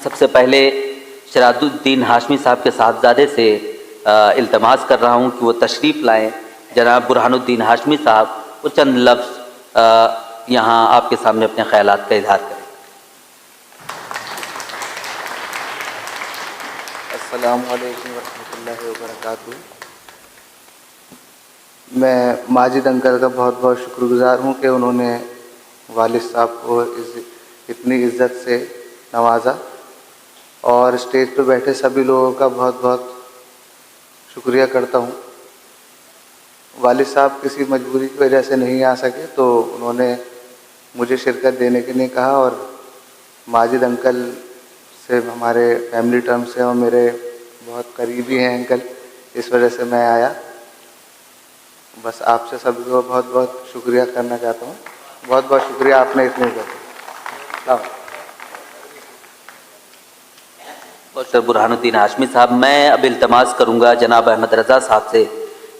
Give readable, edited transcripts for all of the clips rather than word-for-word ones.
سب سے پہلے شراد الدین ہاشمی صاحب کے صاحبزادے سے التماس کر رہا ہوں کہ وہ تشریف لائیں. جناب برہان الدین ہاشمی صاحب وہ چند لفظ یہاں آپ کے سامنے اپنے خیالات کا اظہار کریں. السلام علیکم ورحمۃ اللہ وبرکاتہ. میں ماجد انکل کا بہت بہت شکر گزار ہوں کہ انہوں نے والد صاحب کو اتنی عزت سے نوازا، اور اسٹیج پہ بیٹھے سبھی لوگوں کا بہت بہت شکریہ کرتا ہوں. والد صاحب کسی مجبوری کی وجہ سے نہیں آ سکے تو انہوں نے مجھے شرکت دینے کے لیے کہا، اور ماجد انکل سے ہمارے فیملی ٹرمز سے اور میرے بہت قریبی ہیں انکل، اس وجہ سے میں آیا. بس آپ سے سب کو بہت بہت شکریہ کرنا چاہتا ہوں. بہت بہت شکریہ، آپ نے اتنے کر. سر برہان الدین ہاشمی صاحب، میں اب التماس کروں گا جناب احمد رضا صاحب سے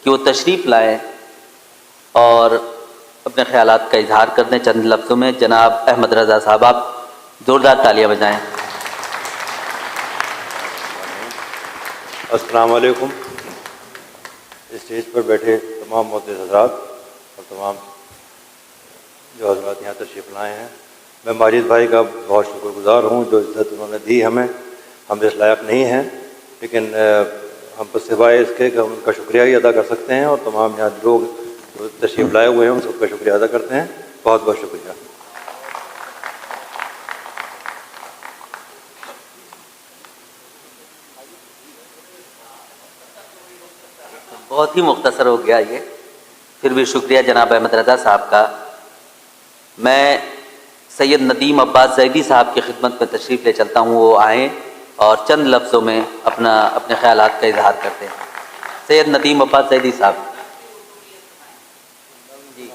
کہ وہ تشریف لائیں اور اپنے خیالات کا اظہار کر دیں چند لفظوں میں. جناب احمد رضا صاحب، آپ زوردار تالیاں بجائیں. السلام علیکم. اسٹیج پر بیٹھے تمام معزز حضرات اور تمام جو حضرات یہاں تشریف لائے ہیں، میں ماجد بھائی کا بہت شکر گزار ہوں. جو عزت انہوں نے دی ہمیں، ہم اس لائق نہیں ہیں، لیکن ہم پر سوائے اس کے کہ ہم ان کا شکریہ ہی ادا کر سکتے ہیں، اور تمام یہاں لوگ جو تشریف لائے ہوئے ہیں ان سب کا شکریہ ادا کرتے ہیں. بہت بہت شکریہ. بہت ہی مختصر ہو گیا یہ، پھر بھی شکریہ جناب احمد رضا صاحب کا. میں سید ندیم عباس زیدی صاحب کی خدمت میں تشریف لے چلتا ہوں، وہ آئیں اور چند لفظوں میں اپنے خیالات کا اظہار کرتے ہیں. سید ندیم عباس زیدی صاحب. جی.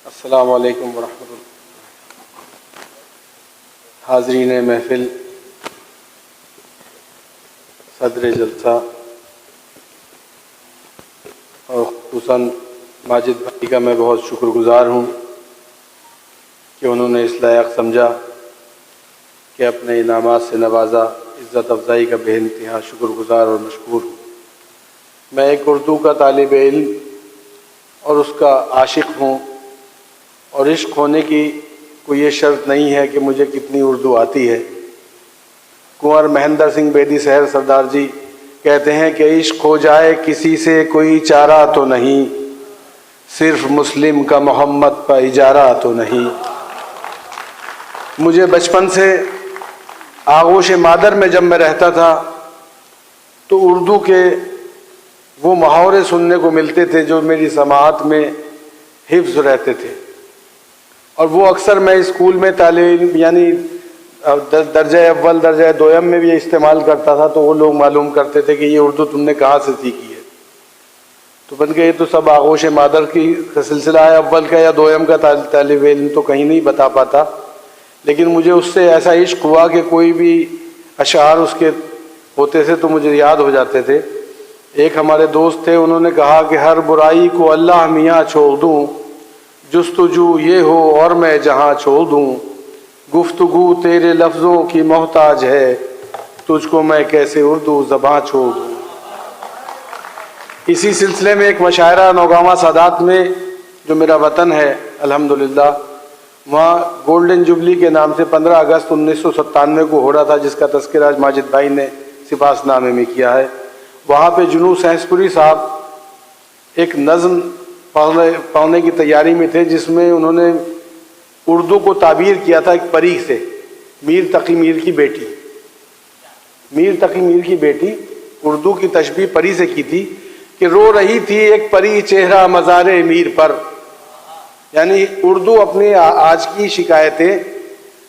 السلام علیکم ورحمۃ اللہ. حاضرین محفل، صدر جلسہ اور خصوصاً ماجد بھائی کا میں بہت شکر گزار ہوں کہ انہوں نے اس لائق سمجھا کہ اپنے انعامات سے نوازا. عزت افزائی کا بے انتہا شکر گزار اور مشکور ہوں. میں ایک اردو کا طالب علم اور اس کا عاشق ہوں، اور عشق ہونے کی کوئی یہ شرط نہیں ہے کہ مجھے کتنی اردو آتی ہے. کنور مہندر سنگھ بیدی سحر سردار جی کہتے ہیں کہ عشق ہو جائے کسی سے کوئی چارہ تو نہیں، صرف مسلم کا محمد کا اجارہ تو نہیں. مجھے بچپن سے آغوش مادر میں جب میں رہتا تھا تو اردو کے وہ محاورے سننے کو ملتے تھے جو میری سماعت میں حفظ رہتے تھے، اور وہ اکثر میں اسکول میں طالب یعنی درجہ اول درجہ دویم میں بھی استعمال کرتا تھا، تو وہ لوگ معلوم کرتے تھے کہ یہ اردو تم نے کہاں سے سیکھی ہے. تو بن کے یہ تو سب آغوش مادر کی سلسلہ ہے، اول کا یا دویم کا طالب علم تو کہیں نہیں بتا پاتا. لیکن مجھے اس سے ایسا عشق ہوا کہ کوئی بھی اشعار اس کے ہوتے تھے تو مجھے یاد ہو جاتے تھے. ایک ہمارے دوست تھے، انہوں نے کہا کہ ہر برائی کو اللہ میاں چھوڑ دوں، جستجو یہ ہو اور میں جہاں چھوڑ دوں، گفتگو تیرے لفظوں کی محتاج ہے، تجھ کو میں کیسے اردو زباں چھوڑ دوں. اسی سلسلے میں ایک مشاعرہ نوگاواں سادات میں جو میرا وطن ہے الحمدللہ، وہاں گولڈن جبلی کے نام سے 15 اگست 1997 کو ہو رہا تھا، جس کا تذکرہ آج ماجد بھائی نے سپاس نامے میں کیا ہے. وہاں پہ جنو سہسپوری صاحب ایک نظم پڑھنے کی تیاری میں تھے، جس میں انہوں نے اردو کو تعبیر کیا تھا ایک پری سے، میر تقی میر کی بیٹی. میر تقی میر کی بیٹی اردو کی تشبیہ پری سے کی تھی کہ رو رہی تھی ایک پری چہرہ مزار میر پر. یعنی اردو اپنے آج کی شکایتیں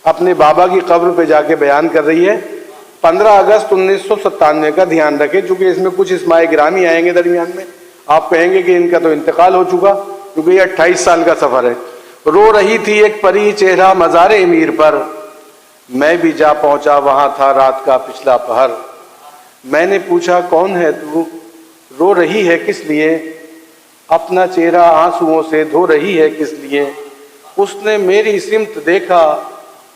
اپنے بابا کی قبر پہ جا کے بیان کر رہی ہے. 15 اگست 1997 کا دھیان رکھیں، چونکہ اس میں کچھ اسماء گرامی آئیں گے درمیان میں، آپ کہیں گے کہ ان کا تو انتقال ہو چکا، کیونکہ یہ 28 سال کا سفر ہے. رو رہی تھی ایک پری چہرہ مزار میر پر، میں بھی جا پہنچا وہاں تھا رات کا پچھلا پہر. میں نے پوچھا کون ہے تو، رو رہی ہے کس لیے، اپنا چہرہ آنسوؤں سے دھو رہی ہے کس لیے. اس نے میری سمت دیکھا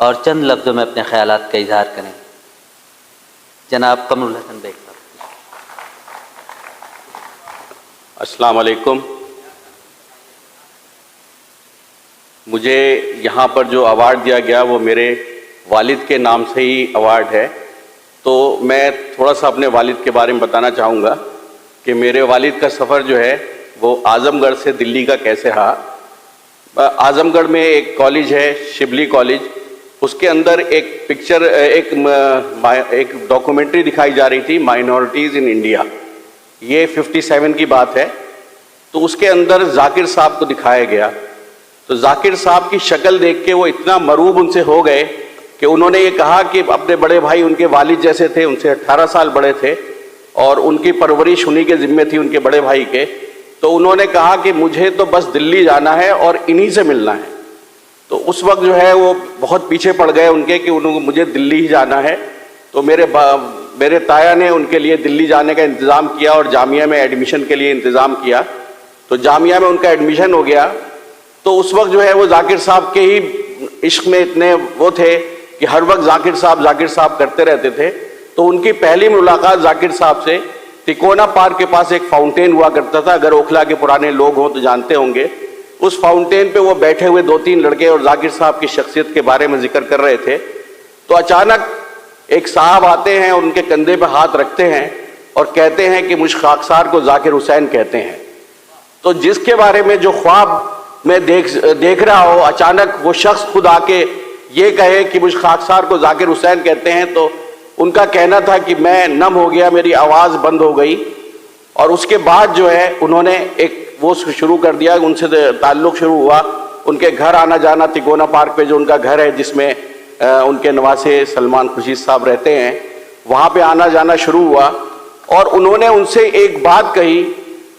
اور چند لفظوں میں اپنے خیالات کا اظہار کریں. جناب قمر الحسن بیگ صاحب. السلام علیکم. مجھے یہاں پر جو ایوارڈ دیا گیا وہ میرے والد کے نام سے ہی ایوارڈ ہے. تو میں تھوڑا سا اپنے والد کے بارے میں بتانا چاہوں گا کہ میرے والد کا سفر جو ہے وہ اعظم گڑھ سے دلی کا کیسے رہا. اعظم گڑھ میں ایک کالج ہے شبلی کالج، اس کے اندر ایک پکچر ایک ڈاکومنٹری دکھائی جا رہی تھی، مائنورٹیز ان انڈیا. یہ 57 کی بات ہے. تو اس کے اندر ذاکر صاحب کو دکھایا گیا. تو ذاکر صاحب کی شکل دیکھ کے وہ اتنا مروب ان سے ہو گئے کہ انہوں نے یہ کہا کہ اپنے بڑے بھائی ان کے والد جیسے تھے، ان سے 18 سال بڑے تھے اور ان کی پرورش انہی کے ذمے تھی ان کے بڑے بھائی کے. تو انہوں نے کہا کہ مجھے تو بس دلی جانا ہے اور انہی سے ملنا ہے. تو اس وقت جو ہے وہ بہت پیچھے پڑ گئے ان کے کہ مجھے دلی ہی جانا ہے. تو میرے تایا نے ان کے لیے دلی جانے کا انتظام کیا اور جامعہ میں ایڈمیشن کے لیے انتظام کیا. تو جامعہ میں ان کا ایڈمیشن ہو گیا. تو اس وقت جو ہے وہ ذاکر صاحب کے ہی عشق میں اتنے وہ تھے کہ ہر وقت ذاکر صاحب کرتے رہتے تھے. تو ان کی پہلی ملاقات ذاکر صاحب سے تکونا پارک کے پاس ایک فاؤنٹین ہوا کرتا تھا، اگر اوکھلا کے پرانے لوگ ہوں تو جانتے ہوں گے. اس فاؤنٹین پہ وہ بیٹھے ہوئے 2-3 لڑکے اور ذاکر صاحب کی شخصیت کے بارے میں ذکر کر رہے تھے. تو اچانک ایک صاحب آتے ہیں اور ان کے کندھے پہ ہاتھ رکھتے ہیں اور کہتے ہیں کہ مجھ خاکسار کو ذاکر حسین کہتے ہیں. تو جس کے بارے میں جو خواب میں دیکھ رہا ہو، اچانک وہ شخص خود آ کے یہ کہے کہ مجھ خاکسار کو ذاکر حسین کہتے ہیں. تو ان کا کہنا تھا کہ میں نم ہو گیا، میری آواز بند ہو گئی. اور اس کے بعد جو ہے انہوں نے ایک وہ شروع کر دیا، ان سے تعلق شروع ہوا. ان کے گھر آنا جانا، تکونا پارک پہ جو ان کا گھر ہے جس میں ان کے نواسے سلمان خورشید صاحب رہتے ہیں، وہاں پہ آنا جانا شروع ہوا. اور انہوں نے ان سے ایک بات کہی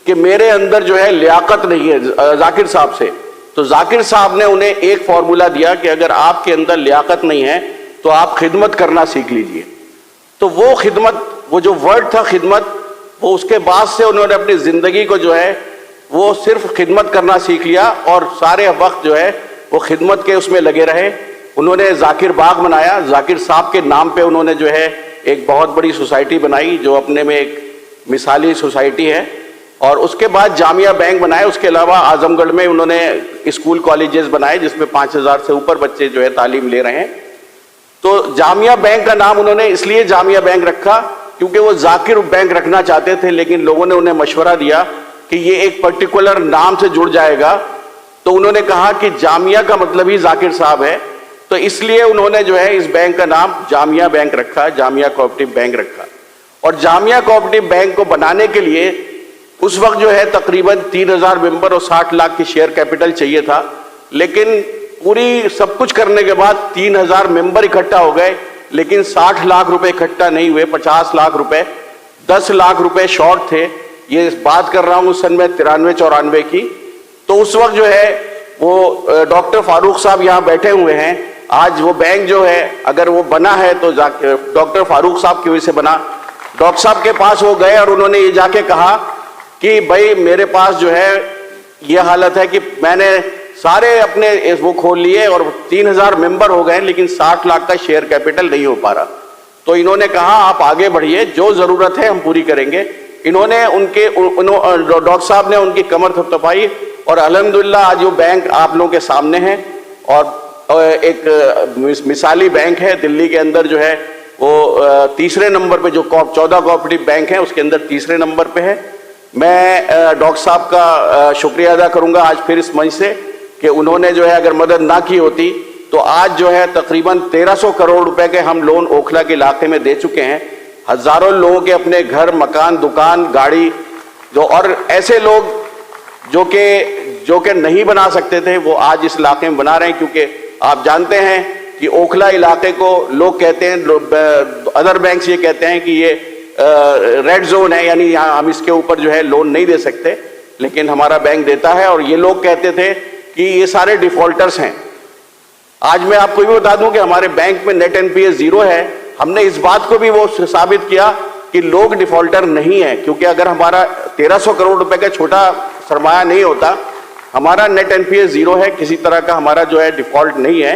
کہ میرے اندر جو ہے لیاقت نہیں ہے ذاکر صاحب سے. تو ذاکر صاحب نے انہیں ایک فارمولا دیا کہ اگر آپ کے اندر لیاقت نہیں ہے تو آپ خدمت کرنا سیکھ لیجئے. تو وہ خدمت، وہ جو ورڈ تھا خدمت، وہ اس کے بعد سے انہوں نے اپنی زندگی کو جو ہے وہ صرف خدمت کرنا سیکھ لیا اور سارے وقت جو ہے وہ خدمت کے اس میں لگے رہے. انہوں نے ذاکر باغ بنایا، ذاکر صاحب کے نام پہ انہوں نے جو ہے ایک بہت بڑی سوسائٹی بنائی جو اپنے میں ایک مثالی سوسائٹی ہے. اور اس کے بعد جامعہ بینک بنائے. اس کے علاوہ اعظم گڑھ میں انہوں نے اسکول کالجز بنائے جس میں 5000 سے اوپر بچے جو ہے تعلیم لے رہے ہیں. تو جامعہ بینک کا نام انہوں نے اس لیے جامعہ بینک رکھا کیونکہ وہ ذاکر بینک رکھنا چاہتے تھے، لیکن لوگوں نے انہیں مشورہ دیا کہ یہ ایک پرٹیکولر نام سے جڑ جائے گا. تو انہوں نے کہا کہ جامعہ کا مطلب ہی ذاکر صاحب ہے. تو اس لیے انہوں نے جو ہے اس بینک کا نام جامعہ بینک رکھا، جامعہ کوآپریٹو بینک رکھا. اور جامعہ کوآپریٹو بینک کو بنانے کے لیے اس وقت جو ہے تقریباً 3000 ممبر اور 60 لاکھ کی شیئر کیپٹل چاہیے تھا. لیکن پوری سب کچھ کرنے کے بعد 3000 ممبر اکٹھا ہو گئے، لیکن 60 لاکھ روپے اکٹھا نہیں ہوئے. 50 لاکھ روپے، 10 لاکھ روپے شارٹ تھے. یہ بات کر رہا ہوں سن میں 93-94 کی. تو اس وقت جو ہے وہ ڈاکٹر فاروق صاحب یہاں بیٹھے ہوئے ہیں. آج وہ بینک جو ہے اگر وہ بنا ہے تو ڈاکٹر فاروق صاحب کی وجہ سے بنا. ڈاکٹر صاحب کے پاس وہ گئے اور انہوں نے یہ جا کے کہا کہ بھائی میرے پاس جو ہے یہ حالت ہے کہ میں نے سارے اپنے وہ کھول لیے اور 3000 ممبر ہو گئے لیکن 60 لاکھ کا شیئر کیپٹل نہیں ہو پا رہا. تو انہوں نے کہا آپ آگے بڑھیے، جو ضرورت ہے ہم پوری کریں گے. انہوں نے ڈاکٹر صاحب نے ان کی کمر تھپتھپائی اور الحمدللہ آج وہ بینک آپ لوگوں کے سامنے ہے اور ایک مثالی بینک ہے. دلی کے اندر جو ہے وہ 3 نمبر پہ، جو 14 کوآپریٹو بینک ہیں اس کے اندر 3 نمبر پہ ہے. میں ڈاکٹر صاحب کا شکریہ ادا کروں گا آج پھر اس منچ سے کہ انہوں نے جو ہے اگر مدد نہ کی ہوتی تو آج جو ہے تقریباً 1300 کروڑ روپے کے ہم لون اوکھلا کے علاقے میں دے چکے ہیں. ہزاروں لوگوں کے اپنے گھر، مکان، دکان، گاڑی، اور ایسے لوگ جو کہ نہیں بنا سکتے تھے وہ آج اس علاقے میں بنا رہے ہیں. کیونکہ آپ جانتے ہیں کہ اوکھلا علاقے کو لوگ کہتے ہیں، ادر بینکس یہ کہتے ہیں کہ یہ ریڈ زون ہے، یعنی یہاں ہم اس کے اوپر جو ہے لون نہیں دے سکتے، لیکن ہمارا بینک دیتا ہے. اور یہ لوگ کہتے تھے کہ یہ سارے ڈیفالٹرز ہیں. آج میں آپ کو یہ بتا دوں کہ ہمارے بینک میں نیٹ این پی اے 0 ہے. ہم نے اس بات کو بھی وہ ثابت کیا کہ لوگ ڈیفالٹر نہیں ہیں، کیونکہ اگر ہمارا 1300 کروڑ روپے کا چھوٹا سرمایہ نہیں ہوتا، ہمارا نیٹ این پی اے 0 ہے، کسی طرح کا ہمارا جو ہے ڈیفالٹ نہیں ہے.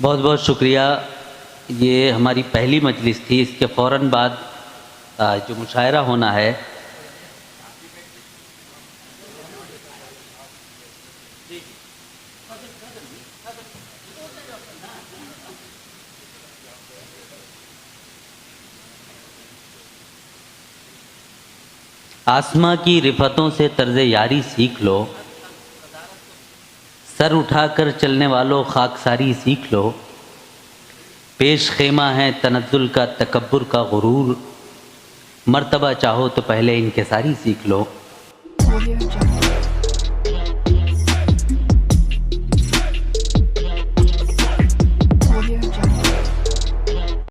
بہت بہت شکریہ. یہ ہماری پہلی مجلس تھی. اس کے فوراً بعد جو مشاعرہ ہونا ہے آسماں کی رفتوں سے طرز یاری سیکھ لو، سر اٹھا کر چلنے والوں خاکساری سیکھ لو، پیش خیمہ ہے تنزل کا تکبر کا غرور، مرتبہ چاہو تو پہلے انکساری سیکھ لو.